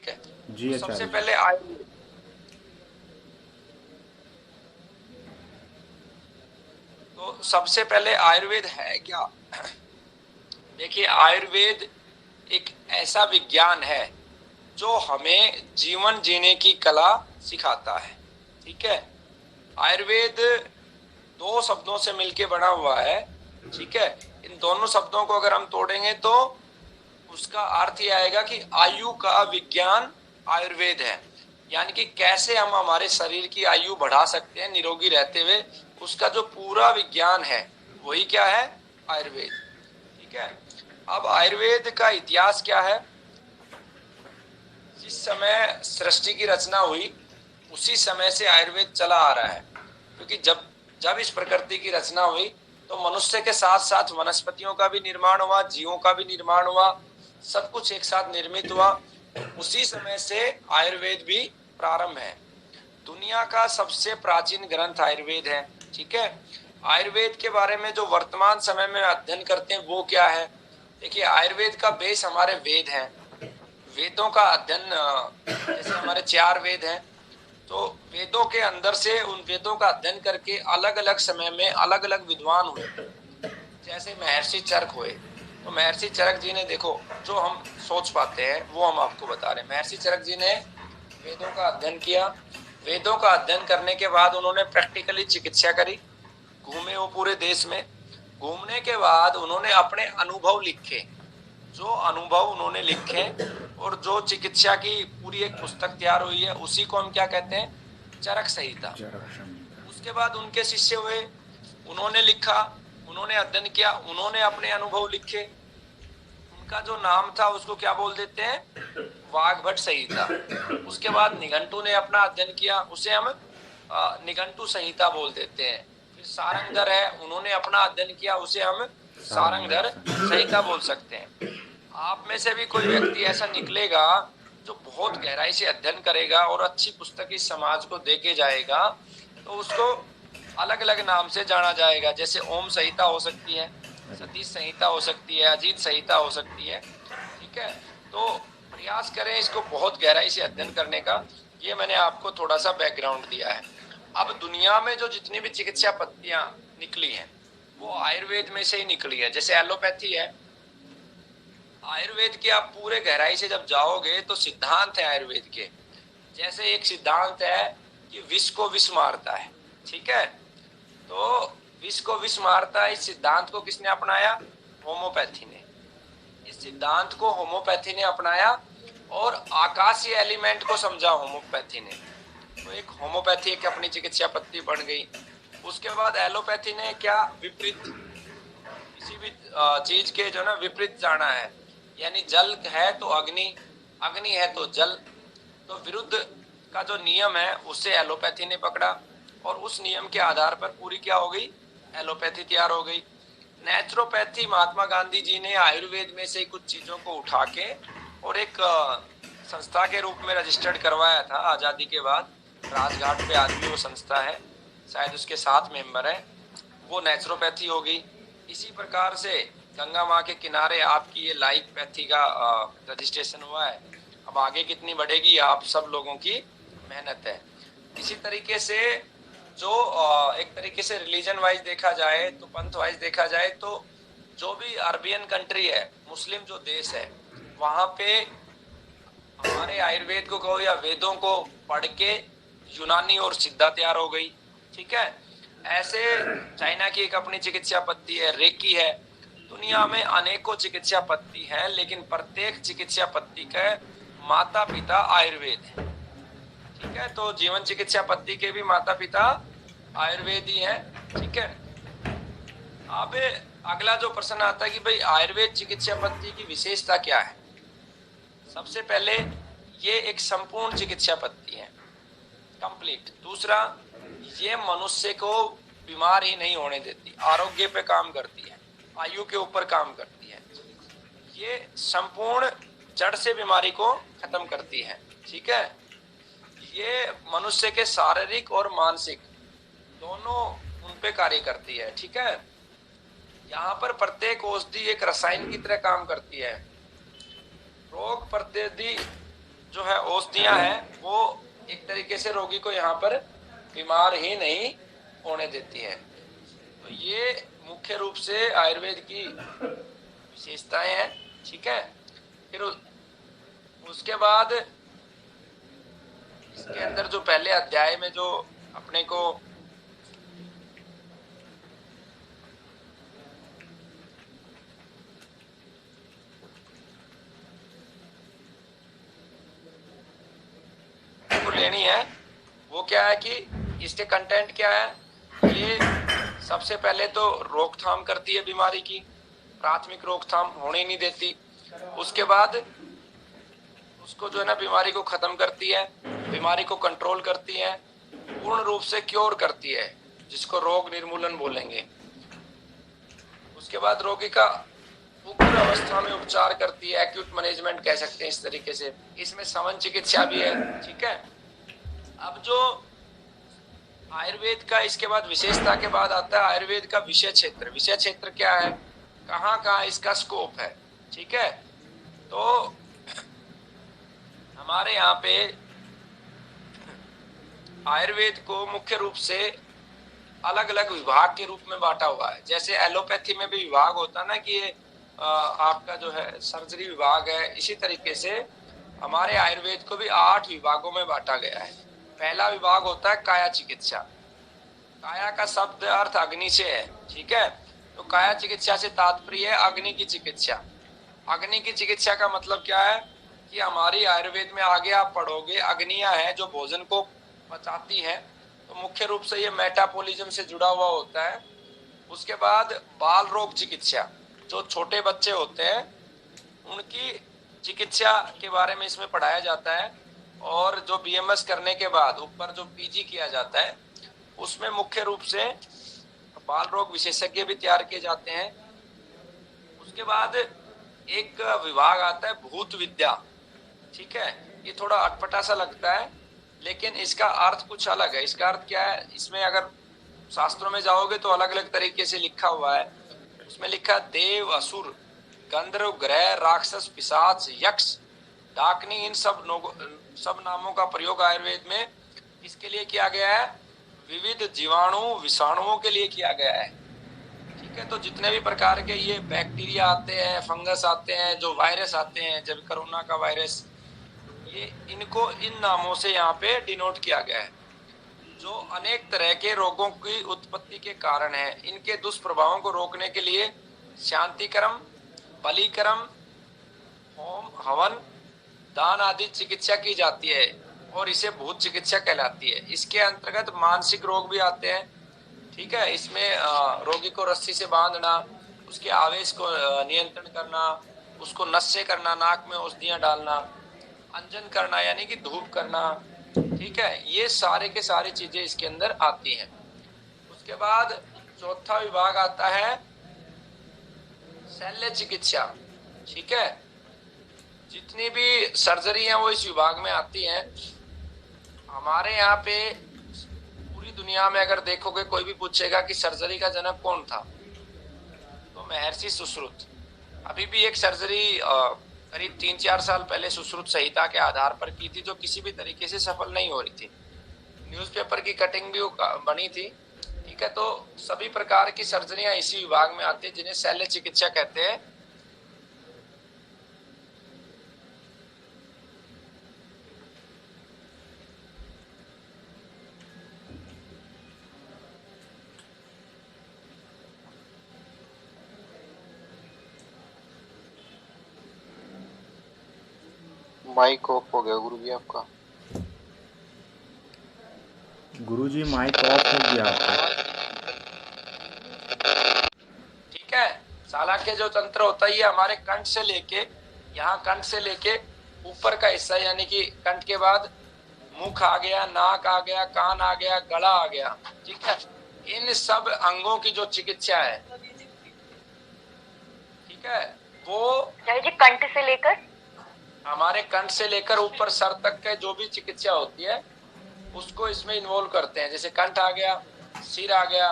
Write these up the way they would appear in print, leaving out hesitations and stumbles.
है। जी तो सबसे आचार्य जी। पहले आयुर्वेद, तो सबसे पहले आयुर्वेद है क्या? देखिए, आयुर्वेद एक ऐसा विज्ञान है जो हमें जीवन जीने की कला सिखाता है। ठीक है। आयुर्वेद दो शब्दों से मिलके बना हुआ है। ठीक है। इन दोनों शब्दों को अगर हम तोड़ेंगे तो उसका अर्थ ये आएगा कि आयु का विज्ञान आयुर्वेद है। यानी कि कैसे हम हमारे शरीर की आयु बढ़ा सकते हैं निरोगी रहते हुए, उसका जो पूरा विज्ञान है वही क्या है? आयुर्वेद। ठीक है। अब आयुर्वेद का इतिहास क्या है? जिस समय सृष्टि की रचना हुई उसी समय से आयुर्वेद चला आ रहा है। क्योंकि जब जब इस प्रकृति की रचना हुई तो मनुष्य के साथ साथ वनस्पतियों का भी निर्माण हुआ, जीवों का भी निर्माण हुआ, सब कुछ एक साथ निर्मित हुआ। तो उसी समय से आयुर्वेद भी प्रारंभ है। दुनिया का सबसे प्राचीन ग्रंथ आयुर्वेद है। ठीक है। आयुर्वेद के बारे में जो वर्तमान समय में अध्ययन करते हैं वो क्या है? देखिए, आयुर्वेद का बेस हमारे वेद हैं। वेदों का अध्ययन, जैसे हमारे 4 वेद हैं, तो वेदों के अंदर से उन वेदों का अध्ययन करके अलग अलग समय में अलग अलग विद्वान हुए। जैसे महर्षि चरक हुए, तो महर्षि चरक जी ने, देखो, जो हम सोच पाते हैं वो हम आपको बता रहे हैं। महर्षि चरक जी ने वेदों का अध्ययन किया। वेदों का अध्ययन करने के बाद उन्होंने प्रैक्टिकली चिकित्सा करी। घूमे वो पूरे देश में। घूमने के बाद उन्होंने अपने अनुभव लिखे। जो अनुभव उन्होंने लिखे और जो चिकित्सा की पूरी एक पुस्तक तैयार हुई है, उसी को हम क्या कहते हैं? चरक संहिता। चरक संहिता। उसके बाद उनके शिष्य हुए, उन्होंने लिखा, उन्होंने अध्ययन किया, उन्होंने अपने अनुभव लिखे। उनका जो नाम था उसको क्या बोल देते हैं? वाग्भट संहिता। उसके बाद निघंटू ने अपना अध्ययन किया, उसे हम निघंटू संहिता बोल देते हैं। फिर सारंगधर है, उन्होंने अपना अध्ययन किया, उसे हम सारंगधर सारंगधर संहिता। संहिता बोल सकते हैं। आप में से भी कोई व्यक्ति ऐसा निकलेगा जो बहुत गहराई से अध्ययन करेगा और अच्छी पुस्तक इस समाज को देके जाएगा, तो उसको अलग अलग नाम से जाना जाएगा। जैसे ओम संहिता हो सकती है, अरे सतीश संहिता हो सकती है, अजीत संहिता हो सकती है। ठीक है। तो प्रयास करें इसको बहुत गहराई से अध्ययन करने का। ये मैंने आपको थोड़ा सा बैकग्राउंड दिया है। अब दुनिया में जो जितनी भी चिकित्सा पद्धतियां निकली हैं वो आयुर्वेद में से ही निकली है। जैसे एलोपैथी है, आयुर्वेद के आप पूरे गहराई से जब जाओगे तो सिद्धांत है आयुर्वेद के। जैसे एक सिद्धांत है कि विष को विष मारता है। ठीक है। तो विष को विष मारता है, इस सिद्धांत को किसने अपनाया? होम्योपैथी ने। इस सिद्धांत को होम्योपैथी ने अपनाया और आकाशीय एलिमेंट को समझा होम्योपैथी ने। तो एक होम्योपैथी एक अपनी चिकित्सा पद्धति बन गई। उसके बाद एलोपैथी ने क्या, विपरीत, किसी भी चीज के जो ना विपरीत जाना है। यानी जल है तो अग्नि, अग्नि है तो जल, तो विरुद्ध का जो नियम है उसे एलोपैथी ने पकड़ा और उस नियम के आधार पर पूरी क्या हो गई? एलोपैथी तैयार हो गई। नेचुरोपैथी महात्मा गांधी जी ने आयुर्वेद में से कुछ चीजों को उठा के और एक संस्था के रूप में रजिस्टर्ड करवाया था आजादी के बाद। राजघाट पे आज भी वो संस्था है, शायद उसके 7 मेंबर हैं। वो नेचुरोपैथी हो गई। इसी प्रकार से गंगा माँ के किनारे आपकी ये लाइफ पैथी का रजिस्ट्रेशन हुआ है। अब आगे कितनी बढ़ेगी आप सब लोगों की मेहनत है। इसी तरीके से जो एक तरीके से रिलीजन वाइज देखा जाए तो, पंथ वाइज देखा जाए तो, जो भी अरबियन कंट्री है, मुस्लिम जो देश है, वहां पे हमारे आयुर्वेद को कहो या वेदों को पढ़ के यूनानी और सिद्धा तैयार हो गई। ठीक है। ऐसे चाइना की एक अपनी चिकित्सा पद्धति है, रेकी है। दुनिया में अनेकों चिकित्सा पद्धति है, लेकिन प्रत्येक चिकित्सा पद्धति का माता पिता आयुर्वेद है। ठीक है। तो जीवन चिकित्सा पद्धति के भी माता पिता आयुर्वेद ही है। ठीक है। अब अगला जो प्रश्न आता है कि भाई आयुर्वेद चिकित्सा पद्धति की विशेषता क्या है? सबसे पहले ये एक संपूर्ण चिकित्सा पद्धति है, कंप्लीट। दूसरा, ये मनुष्य को बीमार ही नहीं होने देती, आरोग्य पे काम करती है, आयु के ऊपर काम करती है। ये संपूर्ण जड़ से बीमारी को खत्म करती है। ठीक है। ये मनुष्य के शारीरिक और मानसिक दोनों उन पे कार्य करती है। ठीक है। यहाँ पर प्रत्येक औषधि एक रसायन की तरह काम करती है। रोग प्रतिरोधी जो है औषधियां हैं वो एक तरीके से रोगी को यहाँ पर बीमार ही नहीं होने देती है। तो ये मुख्य रूप से आयुर्वेद की विशेषताएं हैं। ठीक है, फिर उसके बाद इसके अंदर जो पहले अध्याय में जो अपने को लेनी है वो क्या है कि इसके कंटेंट क्या है। ये सबसे पहले तो रोकथाम करती है बीमारी की, प्राथमिक रोकथाम होने नहीं देती। उसके बाद उसको जो है ना बीमारी को खत्म करती है, बीमारी को कंट्रोल करती है, पूर्ण रूप से क्योर करती है, जिसको रोग निर्मूलन बोलेंगे। उसके बाद रोगी का उग्र अवस्था में उपचार करती है, एक्यूट मैनेजमेंट कह सकते हैं इस तरीके से। इसमें समन चिकित्सा भी है। ठीक है, अब जो आयुर्वेद का इसके बाद विशेषता के बाद आता है आयुर्वेद का विषय क्षेत्र। विषय क्षेत्र क्या है, कहाँ कहाँ इसका स्कोप है। ठीक है, तो हमारे यहाँ पे आयुर्वेद को मुख्य रूप से अलग अलग विभाग के रूप में बांटा हुआ है। जैसे एलोपैथी में भी विभाग होता है ना कि ये आपका जो है सर्जरी विभाग है, इसी तरीके से हमारे आयुर्वेद को भी 8 विभागों में बांटा गया है। पहला विभाग होता है काया चिकित्सा। काया का शब्द अर्थ अग्नि से है। ठीक है, तो काया चिकित्सा से तात्पर्य है अग्नि की चिकित्सा। अग्नि की चिकित्सा का मतलब क्या है कि हमारी आयुर्वेद में आगे आप पढ़ोगे अग्नियां हैं जो भोजन को पचाती हैं, तो मुख्य रूप से ये मेटाबॉलिज्म से जुड़ा हुआ होता है। उसके बाद बाल रोग चिकित्सा, जो छोटे बच्चे होते हैं उनकी चिकित्सा के बारे में इसमें पढ़ाया जाता है। और जो बीएमएस करने के बाद ऊपर जो पीजी किया जाता है उसमें मुख्य रूप से बाल रोग विशेषज्ञ भी तैयार किए जाते हैं। उसके बाद एक विभाग आता है भूत विद्या। ठीक है, ये थोड़ा अटपटा सा लगता है लेकिन इसका अर्थ कुछ अलग है। इसका अर्थ क्या है, इसमें अगर शास्त्रों में जाओगे तो अलग अलग तरीके से लिखा हुआ है। उसमें लिखा देव, असुर, गंधर्व, ग्रह, राक्षस, पिशाच, यक्ष, डाकनी, इन सब नामों का प्रयोग आयुर्वेद में इसके लिए किया गया है, विविध जीवाणु विषाणुओं के लिए किया गया है। ठीक है, तो जितने भी प्रकार के ये बैक्टीरिया आते हैं, फंगस आते हैं, जो वायरस आते हैं, जब कोरोना का वायरस, ये इनको इन नामों से यहाँ पे डिनोट किया गया है, जो अनेक तरह के रोगों की उत्पत्ति के कारण है। इनके दुष्प्रभावों को रोकने के लिए शांतिकरम, बलीकरम, होम, हवन, दान आदि चिकित्सा की जाती है और इसे भूत चिकित्सा कहलाती है। इसके अंतर्गत मानसिक रोग भी आते हैं। ठीक है, इसमें रोगी को रस्सी से बांधना, उसके आवेश को नियंत्रण करना, उसको नशे करना, नाक में औषधियां डालना, अंजन करना यानी कि धूप करना। ठीक है, ये सारे के सारी चीजें इसके अंदर आती हैं। उसके बाद चौथा विभाग आता है शल्य चिकित्सा। ठीक है, जितनी भी सर्जरी है वो इस विभाग में आती हैं। हमारे यहाँ पे पूरी दुनिया में अगर देखोगे, कोई भी पूछेगा कि सर्जरी का जनक कौन था, तो महर्षि सुश्रुत। अभी भी एक सर्जरी करीब 3-4 साल पहले सुश्रुत संहिता के आधार पर की थी, जो किसी भी तरीके से सफल नहीं हो रही थी। न्यूज़पेपर की कटिंग भी बनी थी। ठीक है, तो सभी प्रकार की सर्जरियां इसी विभाग में आती है, जिन्हें शल्य चिकित्सा कहते हैं। माइक ऑफ हो गया गुरुजी आपका। गुरुजी माइक ऑफ हो गया आपका। ठीक है, चालाक्य जो तंत्र होता है ये हमारे कंठ से लेके, यहाँ कंठ से लेके ऊपर का हिस्सा, यानी कि कंठ के बाद मुख आ गया, नाक आ गया, कान आ गया, गला आ गया। ठीक है, इन सब अंगों की जो चिकित्सा है, ठीक है, वो कंठ से लेकर, हमारे कंठ से लेकर ऊपर सर तक के जो भी चिकित्सा होती है उसको इसमें इन्वॉल्व करते हैं। जैसे कंठ आ गया, सिर आ गया,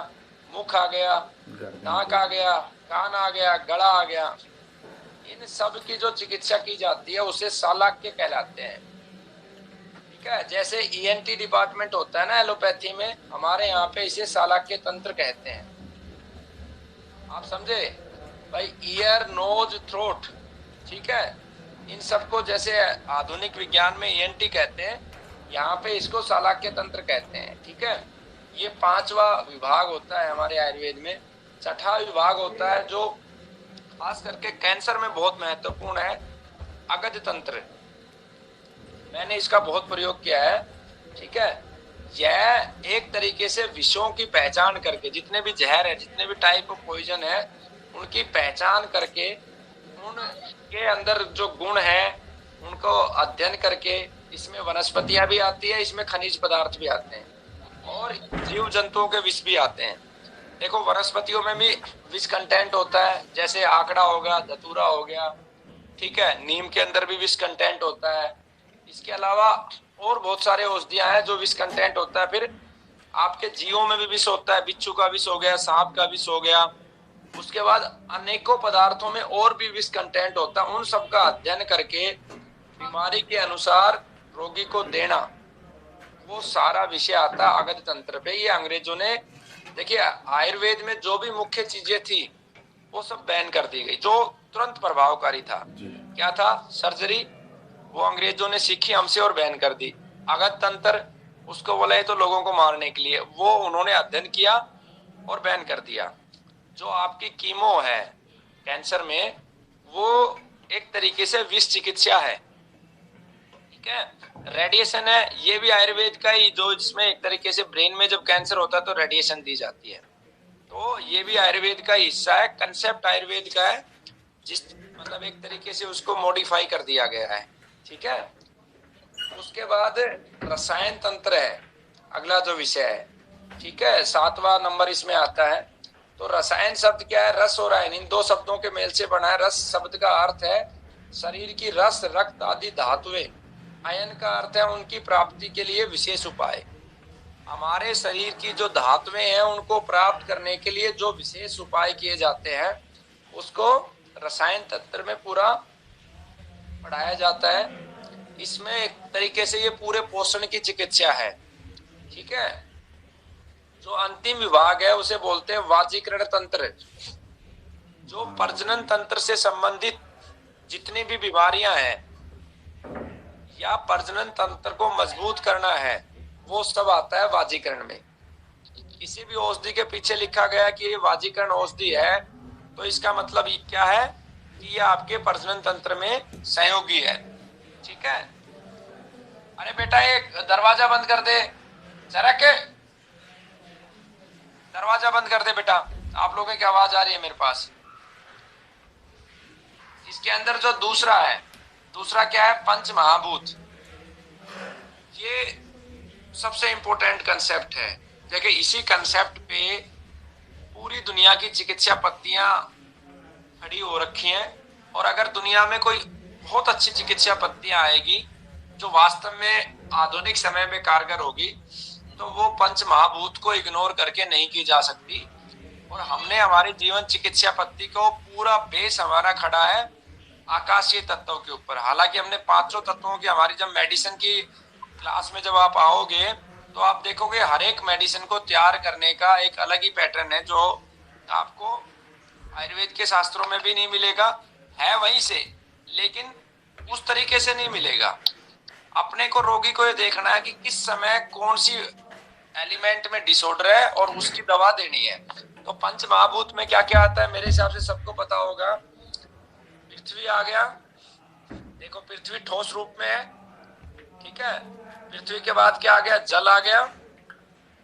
मुख आ गया, नाक आ गया, कान आ गया, गला आ गया, इन सब की जो चिकित्सा की जाती है उसे शालाक्य कहलाते हैं। ठीक है, जैसे ईएनटी डिपार्टमेंट होता है ना एलोपैथी में, हमारे यहाँ पे इसे शालाक्य तंत्र कहते हैं। आप समझे भाई, ईयर नोज थ्रोट, ठीक है, इन सबको जैसे आधुनिक विज्ञान में ईएनटी कहते हैं, यहाँ पे इसको शालाक्य तंत्र कहते हैं। ठीक है, ये 5वां विभाग होता है हमारे आयुर्वेद में। छठा विभाग होता है जो खास करके कैंसर में बहुत महत्वपूर्ण है, अगध तंत्र। मैंने इसका बहुत प्रयोग किया है। ठीक है, यह एक तरीके से विषयों की पहचान करके, जितने भी जहर है, जितने भी टाइप ऑफ पॉइजन है, उनकी पहचान करके, उनके अंदर जो गुण है उनको अध्ययन करके, इसमें वनस्पतियां भी आती है, इसमें खनिज पदार्थ भी आते हैं और जीव जंतुओं के विष भी आते हैं। देखो, वनस्पतियों में भी विष कंटेंट होता है, जैसे आंकड़ा हो गया, धतूरा हो गया। ठीक है, नीम के अंदर भी विष कंटेंट होता है। इसके अलावा और बहुत सारे औषधियां हैं जो विष कंटेंट होता है। फिर आपके जीवों में भी विष होता है, बिच्छू का विष हो गया, सांप का विष हो गया। उसके बाद अनेकों पदार्थों में और भी विष कंटेंट होता है। उन सब का अध्ययन करके बीमारी के अनुसार रोगी को देना, वो सारा विषय आता है अगध तंत्र पे। ये अंग्रेजों ने, देखिए, आयुर्वेद में जो भी मुख्य चीजें थी वो सब बैन कर दी गई, जो तुरंत प्रभावकारी था। क्या था? सर्जरी, वो अंग्रेजों ने सीखी हमसे और बैन कर दी। अगध तंत्र, उसको बोला है तो लोगों को मारने के लिए, वो उन्होंने अध्ययन किया और बैन कर दिया। जो आपकी कीमो है कैंसर में, वो एक तरीके से विष चिकित्सा है। ठीक है, रेडिएशन है, ये भी आयुर्वेद का ही, जो जिसमें एक तरीके से ब्रेन में जब कैंसर होता है तो रेडिएशन दी जाती है, तो ये भी आयुर्वेद का हिस्सा है। कंसेप्ट आयुर्वेद का है, जिस मतलब एक तरीके से उसको मॉडिफाई कर दिया गया है। ठीक है, उसके बाद रसायन तंत्र है अगला जो विषय है। ठीक है, 7वां नंबर इसमें आता है। तो रसायन शब्द क्या है? रस और आयन, इन दो शब्दों के मेल से बना है। रस शब्द का अर्थ है शरीर की रस, रक्त आदि धातुएं। आयन का अर्थ है उनकी प्राप्ति के लिए विशेष उपाय। हमारे शरीर की जो धातुएं हैं उनको प्राप्त करने के लिए जो विशेष उपाय किए जाते हैं, उसको रसायन तंत्र में पूरा पढ़ाया जाता है। इसमें एक तरीके से ये पूरे पोषण की चिकित्सा है। ठीक है, जो अंतिम विभाग है उसे बोलते हैं वाजीकरण तंत्र। जो प्रजनन तंत्र से संबंधित जितनी भी बीमारियां हैं या प्रजनन तंत्र को मजबूत करना है, वो सब आता है वाजीकरण में। किसी भी औषधि के पीछे लिखा गया कि ये वाजीकरण औषधि है, तो इसका मतलब ये क्या है कि ये आपके प्रजनन तंत्र में सहयोगी है। ठीक है, अरे बेटा एक दरवाजा बंद कर दे, जरा के दरवाजा बंद कर दे बेटा, आप लोगों की आवाज आ रही है मेरे पास। इसके अंदर जो दूसरा है, दूसरा क्या है? पंच महाभूत। ये सबसे इंपॉर्टेंट कंसेप्ट है। देखिए, इसी कंसेप्ट पे पूरी दुनिया की चिकित्सा पत्तियां खड़ी हो रखी हैं, और अगर दुनिया में कोई बहुत अच्छी चिकित्सा पत्तियां आएगी जो वास्तव में आधुनिक समय में कारगर होगी, तो वो पंच महाभूत को इग्नोर करके नहीं की जा सकती। और हमने हमारी जीवन चिकित्सा पत्ति को पूरा बेस हमारा खड़ा है आकाशीय तत्वों के ऊपर। हालांकि हमने 500 तत्वों की, हमारी जब मेडिसिन की क्लास में जब आप आओगे तो आप देखोगे हर एक मेडिसिन को तैयार करने का एक अलग ही पैटर्न है, जो आपको आयुर्वेद के शास्त्रों में भी नहीं मिलेगा। है वहीं से, लेकिन उस तरीके से नहीं मिलेगा। अपने को, रोगी को ये देखना है कि किस समय कौन सी एलिमेंट में डिसऑर्डर है और उसकी दवा देनी है। तो पंच महाभूत में क्या क्या आता है, मेरे हिसाब से सबको पता होगा। पृथ्वी आ गया, देखो पृथ्वी ठोस रूप में है। ठीक है, पृथ्वी के बाद क्या आ गया? जल आ गया।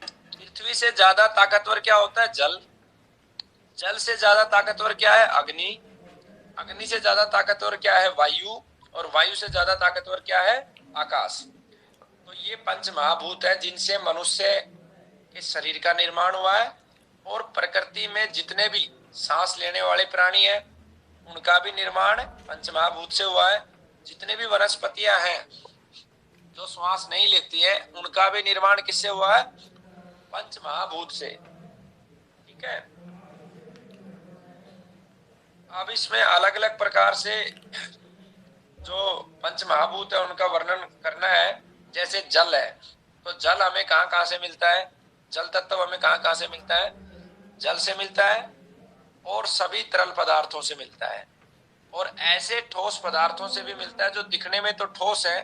पृथ्वी से ज्यादा ताकतवर क्या होता है? जल। जल से ज्यादा ताकतवर क्या है? अग्नि। अग्नि से ज्यादा ताकतवर क्या है? वायु। और वायु से ज्यादा ताकतवर क्या है? आकाश। तो ये पंच महाभूत है जिनसे मनुष्य के शरीर का निर्माण हुआ है, और प्रकृति में जितने भी सांस लेने वाले प्राणी हैं उनका भी निर्माण पंच महाभूत से हुआ है। जितने भी वनस्पतियां हैं जो श्वास नहीं लेती है, उनका भी निर्माण किससे हुआ है? पंच महाभूत से। ठीक है, अब इसमें अलग अलग प्रकार से जो पंच महाभूत है उनका वर्णन करना है। जैसे जैसे जल है, तो जल हमें कहाँ कहाँ से मिलता है, जल तत्व हमें कहाँ कहाँ से मिलता है, जल से मिलता है और सभी तरल पदार्थों से मिलता है, और ऐसे ठोस पदार्थों से भी मिलता है जो दिखने में तो ठोस है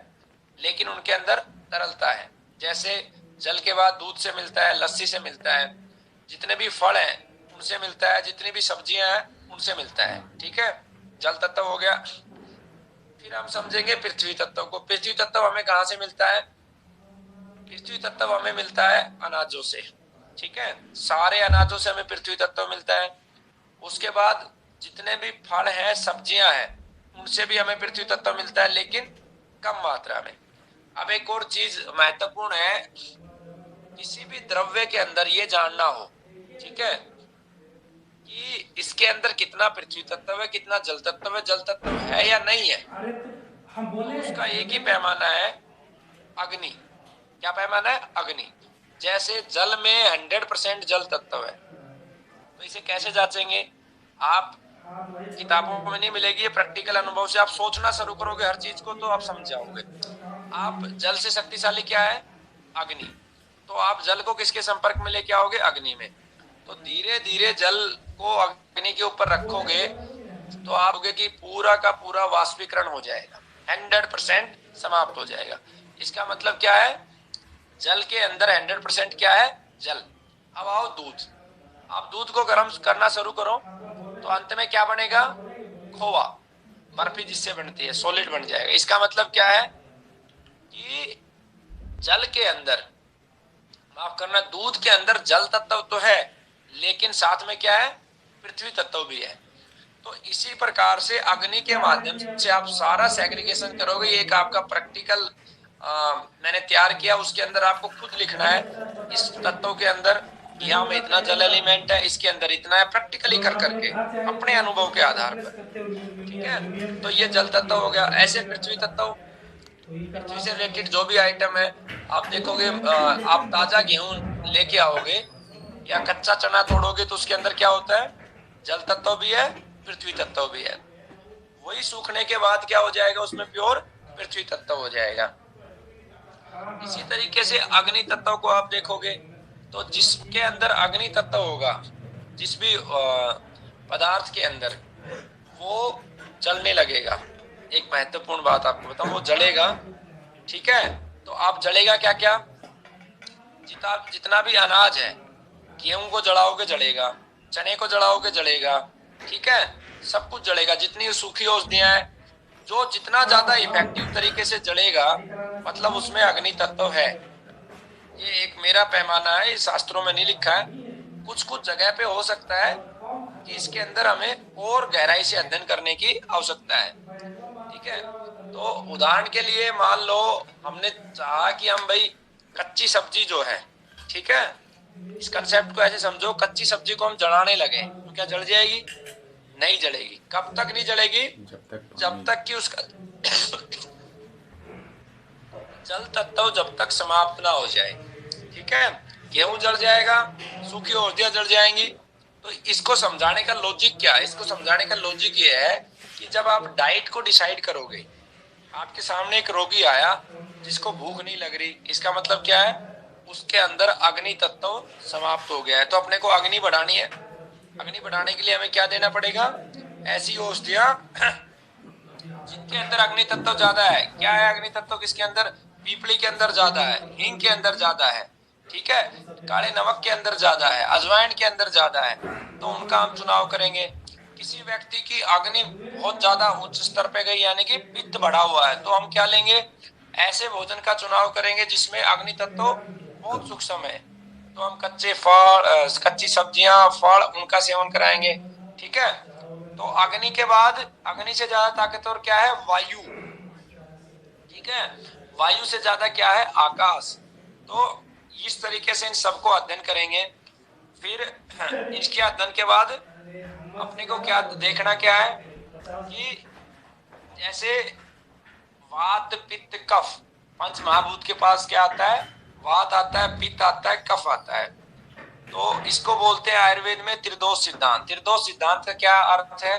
लेकिन उनके अंदर तरलता है। जैसे जल के बाद दूध से मिलता है, लस्सी से मिलता है, जितने भी फल हैं उनसे मिलता है, जितनी भी सब्जियां हैं उनसे मिलता है। ठीक है, जल तत्व हो गया। फिर हम समझेंगे पृथ्वी तत्व को। पृथ्वी तत्व हमें कहाँ से मिलता है, पृथ्वी तत्व हमें मिलता है अनाजों से। ठीक है, सारे अनाजों से हमें पृथ्वी तत्व मिलता है। उसके बाद जितने भी फल हैं, सब्जियां हैं, उनसे भी हमें पृथ्वी तत्व मिलता है लेकिन कम मात्रा में। अब एक और चीज महत्वपूर्ण है, किसी भी द्रव्य के अंदर ये जानना हो, ठीक है, कि इसके अंदर कितना पृथ्वी तत्व है, कितना जल तत्व है या नहीं है, तो उसका एक ही पैमाना है, अग्नि। क्या पैमाना है, अग्नि। जैसे जल में 100% जल तत्व है, तो इसे कैसे जांचेंगे, आप किताबों में नहीं मिलेगी, ये प्रैक्टिकल अनुभव से आप सोचना शुरू करोगे हर चीज को तो आप समझ जाओगे। आप जल से शक्तिशाली क्या है, अग्नि, तो आप जल को किसके संपर्क में लेके आओगे, अग्नि में। तो धीरे धीरे जल को अग्नि के ऊपर रखोगे तो आप कि पूरा का पूरा वाष्पीकरण हो जाएगा, 100% समाप्त हो जाएगा। इसका मतलब क्या है, जल के अंदर 100% क्या है, जल। अब आओ दूध, आप दूध को गर्म करना शुरू करो तो अंत में क्या बनेगा, खोआ, बर्फी जिससे बनती है, सॉलिड बन जाएगा। इसका मतलब क्या है कि जल के अंदर, माफ करना, दूध के अंदर जल तत्व तो है लेकिन साथ में क्या है, पृथ्वी तत्व भी है। तो इसी प्रकार से अग्नि के माध्यम से आप सारा सेग्रीगेशन करोगे। एक आपका प्रैक्टिकल मैंने तैयार किया, उसके अंदर आपको खुद लिखना है इस तत्व के अंदर यहाँ में इतना जल एलिमेंट है, इसके अंदर इतना है, प्रैक्टिकली कर करके अपने अनुभव के आधार पर। ठीक है, तो ये जल तत्व हो गया। ऐसे पृथ्वी तत्व, पृथ्वी से रिलेटेड जो भी आइटम है, आप देखोगे, आप ताजा गेहूं लेके आओगे या कच्चा चना तोड़ोगे तो उसके अंदर क्या होता है, जल तत्व भी है, पृथ्वी तत्व भी है। वही सूखने के बाद क्या हो जाएगा, उसमें प्योर पृथ्वी तत्व हो जाएगा। इसी तरीके से अग्नि तत्व को आप देखोगे तो जिसके अंदर अग्नि तत्व होगा, जिस भी पदार्थ के अंदर, वो जलने लगेगा। एक महत्वपूर्ण बात आपको बताऊं, वो जलेगा। ठीक है, तो आप जलेगा क्या क्या, जितना भी अनाज है, गेहूं को जलाओगे जलेगा, चने को जलाओगे जलेगा, ठीक है, सब कुछ जलेगा। जितनी सूखी औषधियां हैं, जो जितना ज्यादा इफेक्टिव तरीके से जलेगा मतलब उसमें अग्नि तत्व है। ये एक मेरा पैमाना है, शास्त्रों में नहीं लिखा है, कुछ कुछ जगह पे हो सकता है कि इसके अंदर हमें और गहराई से अध्ययन करने की आवश्यकता है। ठीक है, तो उदाहरण के लिए मान लो हमने चाहा कि हम भाई कच्ची सब्जी जो है, ठीक है, इस कंसेप्ट को ऐसे समझो, कच्ची सब्जी को हम जलाने लगे तो क्या जल जाएगी, नहीं जलेगी। कब तक नहीं जलेगी, जब तक कि उसका जल तत्व जब तक समाप्त ना हो जाए। ठीक है, गेहूं जल जाएगा, सूखी औषधियां जल जाएंगी। तो इसको समझाने का लॉजिक क्या है, इसको समझाने का लॉजिक ये है कि जब आप डाइट को डिसाइड करोगे, आपके सामने एक रोगी आया जिसको भूख नहीं लग रही, इसका मतलब क्या है, उसके अंदर अग्नि तत्व समाप्त हो गया है। तो अपने को अग्नि बढ़ानी है। अग्नि बढ़ाने के लिए हमें क्या देना पड़ेगा, ऐसी औषधियां जिनके अंदर अग्नि तत्व ज्यादा है। क्या है अग्नि तत्व, किसके अंदर, पीपली के अंदर ज्यादा है, हींग के अंदर ज्यादा है, ठीक है, काले नमक के अंदर ज्यादा है, अजवाइन के अंदर ज्यादा है, तो उनका हम चुनाव करेंगे। किसी व्यक्ति की अग्नि बहुत ज्यादा उच्च स्तर पे गई, यानी कि पित्त बढ़ा हुआ है, तो हम क्या लेंगे, ऐसे भोजन का चुनाव करेंगे जिसमें अग्नि तत्व बहुत सूक्ष्म है। तो हम कच्चे फल, कच्ची सब्जियां, फल, उनका सेवन कराएंगे। ठीक है, तो अग्नि के बाद, अग्नि से ज्यादा ताकतवर क्या है, वायु। ठीक है, वायु से ज्यादा क्या है, आकाश। तो इस तरीके से इन सबको अध्ययन करेंगे। फिर इसके अध्ययन के बाद अपने को क्या देखना, क्या है कि जैसे वात पित्त कफ, पंच महाभूत के पास क्या आता है, वात आता है, पित्त आता है, कफ आता है। तो इसको बोलते हैं आयुर्वेद में त्रिदोष सिद्धांत। त्रिदोष सिद्धांत का क्या अर्थ है,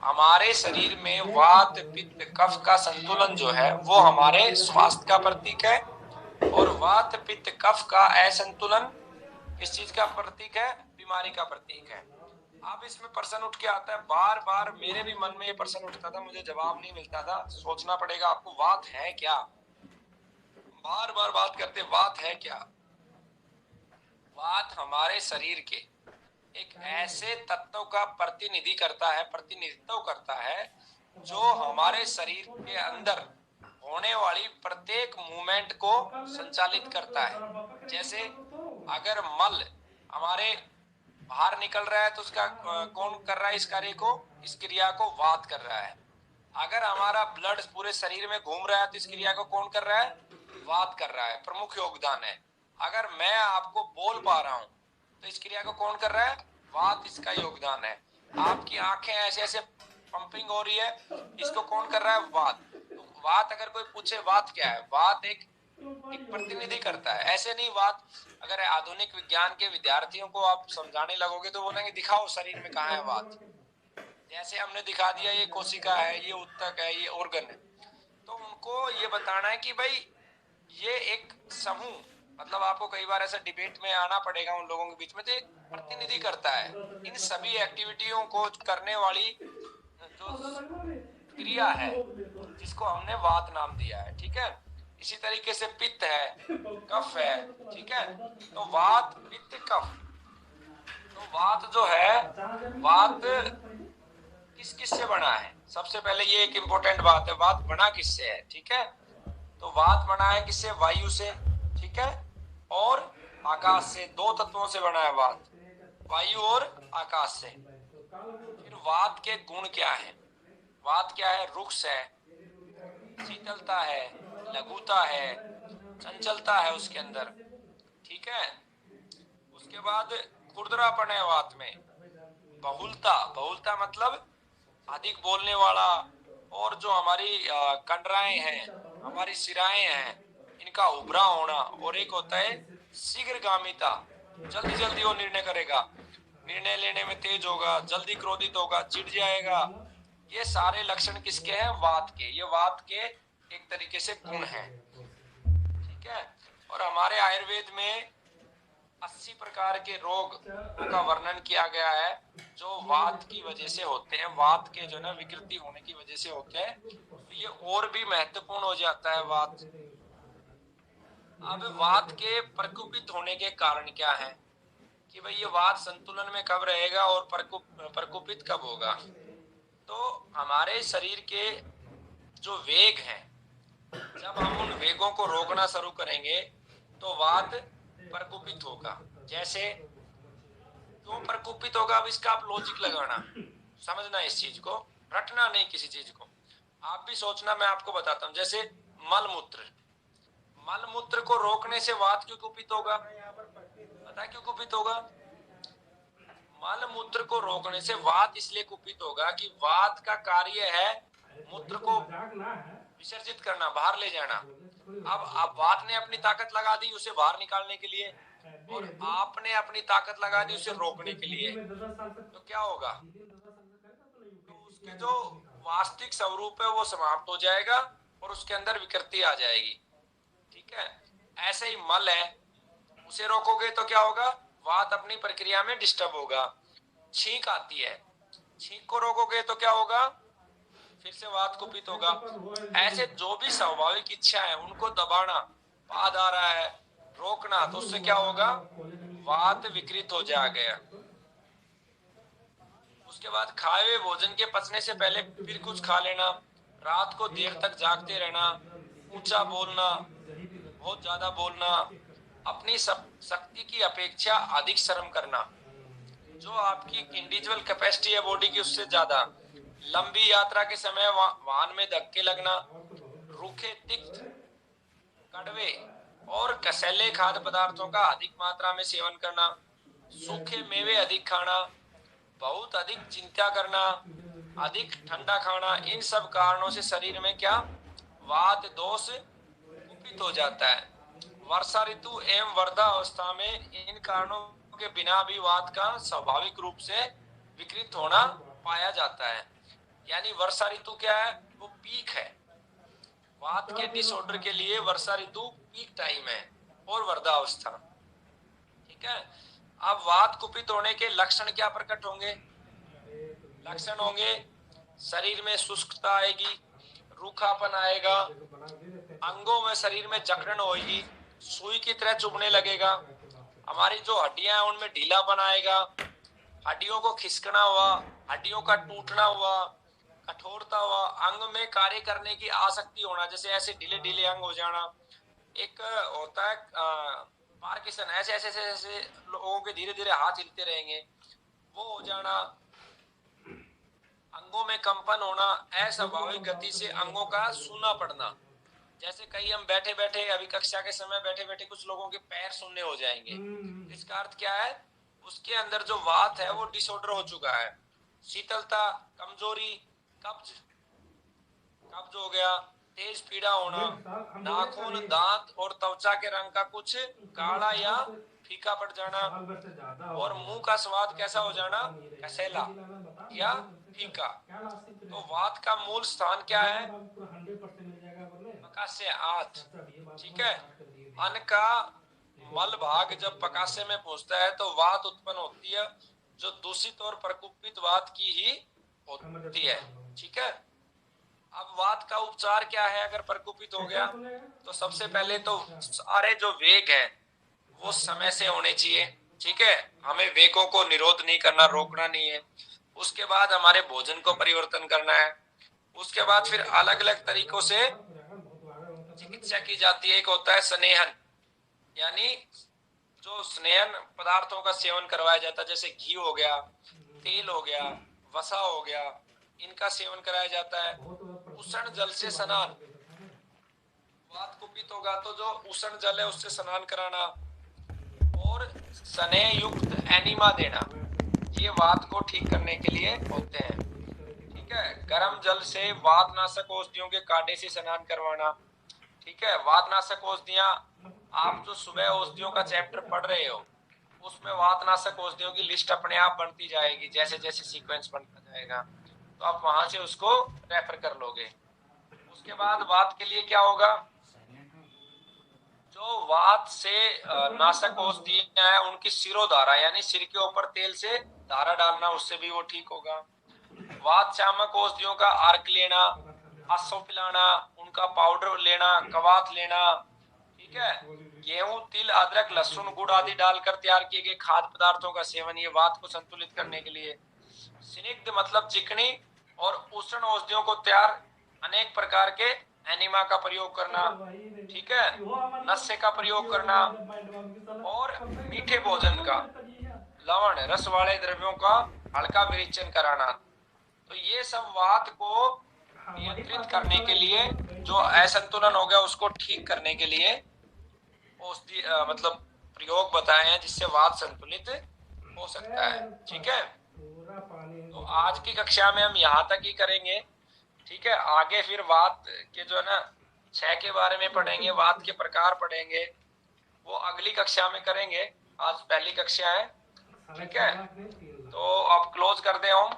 हमारे शरीर में वात पित्त कफ का संतुलन जो है वो हमारे स्वास्थ्य का प्रतीक है और वात पित्त कफ का असंतुलन इस चीज का प्रतीक है, बीमारी का प्रतीक है। अब इसमें प्रश्न उठ के आता है, बार बार मेरे भी मन में ये प्रश्न उठता था, मुझे जवाब नहीं मिलता था। सोचना पड़ेगा आपको, वात है क्या? बार बार बात करते, वात है क्या? वात हमारे शरीर के एक ऐसे तत्व का प्रतिनिधित्व करता है जो हमारे शरीर के अंदर होने वाली प्रत्येक मूवमेंट को संचालित करता है। जैसे अगर मल हमारे बाहर निकल रहा है तो उसका कौन कर रहा है इस कार्य को, इस क्रिया को वात कर रहा है। अगर हमारा ब्लड पूरे शरीर में घूम रहा है तो इस क्रिया को कौन कर रहा है, वात कर रहा है, प्रमुख योगदान है। अगर मैं आपको बोल पा रहा हूं तो इस क्रिया को कौन कर रहा है, वात इसका योगदान है। आपकी आंखें ऐसे ऐसे पंपिंग हो रही है, इसको कौन कर रहा है, वात। तो वात अगर कोई पूछे वात क्या है, वात एक प्रतिनिधि करता है। ऐसे नहीं वात, अगर आधुनिक विज्ञान के विद्यार्थियों को आप समझाने लगोगे तो बोलेंगे दिखाओ शरीर में कहाँ है वात। जैसे हमने दिखा दिया ये कोशिका है, ये उत्तक है, ये ऑर्गन है। तो उनको ये बताना है कि भाई ये एक समूह, मतलब आपको कई बार ऐसा डिबेट में आना पड़ेगा उन लोगों के बीच में, तो एक प्रतिनिधि करता है इन सभी एक्टिविटियों को करने वाली जो क्रिया है जिसको हमने वात नाम दिया है। ठीक है, इसी तरीके से पित्त है, कफ है। ठीक है, तो वात पित्त कफ। तो वात जो है, वात किस किस से बना है, सबसे पहले ये एक इम्पोर्टेंट बात है, वात बना किससे है। ठीक है, तो वात बना है किससे, वायु से। ठीक है, और आकाश से, दो तत्वों से बना है वात, वायु और आकाश से। फिर वात के गुण क्या है, वात क्या है, रुक्ष है, शीतलता है, लघुता है, चंचलता है उसके अंदर। ठीक है, उसके बाद खुरदरापन है वात में, बहुलता, बहुलता मतलब अधिक बोलने वाला, और जो हमारी कंडराएं हैं, हमारी सिराएं हैं, इनका उभरा होना। और एक होता है शीघ्रगामिता, जल्दी जल्दी वो निर्णय करेगा, निर्णय लेने में तेज होगा, जल्दी क्रोधित होगा, चिढ़ जाएगा। ये सारे लक्षण किसके हैं, वात के। ये वात के एक तरीके से गुण हैं। ठीक है, और हमारे आयुर्वेद में 80 प्रकार के रोग का वर्णन किया गया है जो वात की वजह से होते हैं, वात के जो ना विकृति होने की वजह से होते हैं। तो ये और भी महत्वपूर्ण हो जाता है वात। अब वात के प्रकोपित होने के कारण क्या है कि भाई ये वात संतुलन में कब रहेगा और प्रकोपित कब होगा। तो हमारे शरीर के जो वेग हैं, जब हम उन वेगों को रोकना शुरू करेंगे तो वात प्रकोपित होगा। जैसे क्यों प्रकोपित होगा, अब इसका आप लॉजिक लगाना, समझना, इस चीज को रटना नहीं, किसी चीज को आप भी सोचना। मैं आपको बताता हूँ, जैसे मलमूत्र, मलमूत्र को रोकने से वात क्यों कुपित होगा, पता है क्यों कुपित होगा? मलमूत्र को रोकने से वात इसलिए कुपित होगा कि वात का कार्य है मूत्र को विसर्जित करना, बाहर ले जाना। अब वात ने अपनी ताकत लगा दी उसे बाहर निकालने के लिए, और आपने अपनी ताकत लगा दी उसे रोकने के लिए, तो क्या होगा, तो उसके जो वास्तविक स्वरूप है वो समाप्त हो जाएगा और उसके अंदर विकृति आ जाएगी। ठीक है, ऐसे ही मल है, उसे रोकोगे तो क्या होगा, वात अपनी प्रक्रिया में डिस्टर्ब होगा। छींक आती है, छींक को रोकोगे तो क्या होगा, फिर से वात कुपित होगा। ऐसे जो भी स्वाभाविक इच्छा है उनको दबाना, पाद आ रहा है रोकना, तो उससे क्या होगा, वात विकृत हो जाएगा। उसके बाद खाए हुए भोजन के पचने से पहले फिर कुछ खा लेना, रात को देर तक जागते रहना, ऊंचा बोलना, बहुत ज्यादा बोलना, अपनी शक्ति की अपेक्षा अधिक श्रम करना, जो आपकी इंडिविजुअल कैपेसिटी है बॉडी की उससे ज्यादा, लंबी यात्रा के समय वाहन में धक्के लगना, रूखे, तिक्त, कड़वे और कसैले खाद्य पदार्थों का अधिक मात्रा में सेवन करना, सूखे मेवे अधिक खाना, बहुत अधिक चिंता करना, अधिक ठंडा खाना, इन सब कारणों से शरीर में क्या, वात दोष कुपित हो जाता है। वर्षा ऋतु एवं वर्धा अवस्था में इन कारणों के बिना भी वात का स्वाभाविक रूप से विकृत होना पाया जाता है। यानी वर्षा ऋतु क्या है, वो पीक है, वात के डिसऑर्डर के लिए वर्षा ऋतु पीक टाइम है और वर्धावस्था। ठीक है, अब वात कुपित होने के लक्षण क्या प्रकट होंगे? लक्षण होंगे शरीर में शुष्कता आएगी, रूखापन आएगा, अंगों में शरीर में जकड़न होगी, सुई की तरह चुभने लगेगा, हमारी जो हड्डियां हैं उनमें ढीलापन आएगा, हड्डियों को खिसकना हुआ, हड्डियों का टूटना हुआ, कठोरता हुआ, अंग में कार्य करने की आसक्ति होना, जैसे ऐसे ढीले ढीले अंग हो जाना। एक होता है पार्किंसन, ऐसे ऐसे ऐसे ऐसे लोगों के धीरे धीरे हाथ हिलते रहेंगे, वो हो जाना। अंगों में कंपन होना, अस्वाभाविक गति से अंगों का सूना पड़ना, जैसे कहीं हम बैठे बैठे अभी कक्षा के समय बैठे बैठे कुछ लोगों के पैर सुन्ने हो जाएंगे। इसका अर्थ क्या है? उसके अंदर जो वात है वो डिसऑर्डर हो चुका है। शीतलता, कमजोरी, कब्ज कब्ज हो गया, तेज पीड़ा होना, नाखून, दांत और त्वचा के रंग का कुछ काला या फीका पड़ जाना, और मुंह का स्वाद कैसा हो जाना? कसैला या फीका। तो वात का मूल स्थान क्या है? पकासे आंत। ठीक है, अन्न का मल भाग जब पकासे में पहुंचता है तो वात उत्पन्न होती है, जो दूषित और प्रकुपित वात की ही होती है। ठीक है, अब वात का उपचार क्या है? अगर प्रकुपित हो गया तो सबसे पहले तो सारे जो वेग है वो समय से होने चाहिए। ठीक है, हमें वेगों को निरोध नहीं करना, रोकना नहीं है। उसके बाद हमारे भोजन को परिवर्तन करना है। उसके बाद फिर अलग अलग तरीकों से चिकित्सा की जाती है। एक होता है स्नेहन, यानी जो स्नेहन पदार्थों का सेवन करवाया जाता है, जैसे घी हो गया, तेल हो गया, वसा हो गया, इनका सेवन कराया जाता है। उष्ण जल से स्नान, वात कुपित होगा तो जो उष्ण जल है उससे स्नान कराना, और स्नेह युक्त एनिमा देना, ये वात को ठीक करने के लिए होते हैं। ठीक है, गर्म जल से वातनाशक औषधियों के कांटे से स्नान करवाना। ठीक है, वातनाशक औषधियां, आप जो सुबह औषधियों का चैप्टर पढ़ रहे हो उसमें वातनाशक औषधियों की लिस्ट अपने आप बनती जाएगी, जैसे जैसे सीक्वेंस बनता जाएगा तो आप वहां से उसको रेफर कर लोगे। उसके बाद वात के लिए क्या होगा? जो वात से नाशक औषधियां हैं उनकी सिरोधारा, यानी सिर के ऊपर तेल से धारा डालना, उससे भी वो ठीक होगा। वात शामक औषधियों का अर्क लेना, अश्व पिलाना, उनका पाउडर लेना, कवाथ लेना। ठीक है, गेहूं, तिल, अदरक, लहसुन, गुड़ आदि डालकर तैयार किए गए खाद्य पदार्थों का सेवन, ये वात को संतुलित करने के लिए। स्निग्ध मतलब चिकनी और उष्ण औषधियों को तैयार अनेक प्रकार के एनिमा का प्रयोग करना। ठीक है, नस्य का प्रयोग करना, और मीठे भोजन का, लवण रस वाले द्रव्यों का हल्का विरेचन कराना। तो ये सब वात को नियंत्रित करने के लिए, जो असंतुलन हो गया उसको ठीक करने के लिए औषधि मतलब प्रयोग बताए हैं, जिससे वात संतुलित हो सकता है। ठीक है, तो आज की कक्षा में हम यहाँ तक ही करेंगे। ठीक है, आगे फिर वात के जो है ना 6 के बारे में पढ़ेंगे, वात के प्रकार पढ़ेंगे, वो अगली कक्षा में करेंगे। आज पहली कक्षा है। ठीक है, तो अब क्लोज कर दे हम।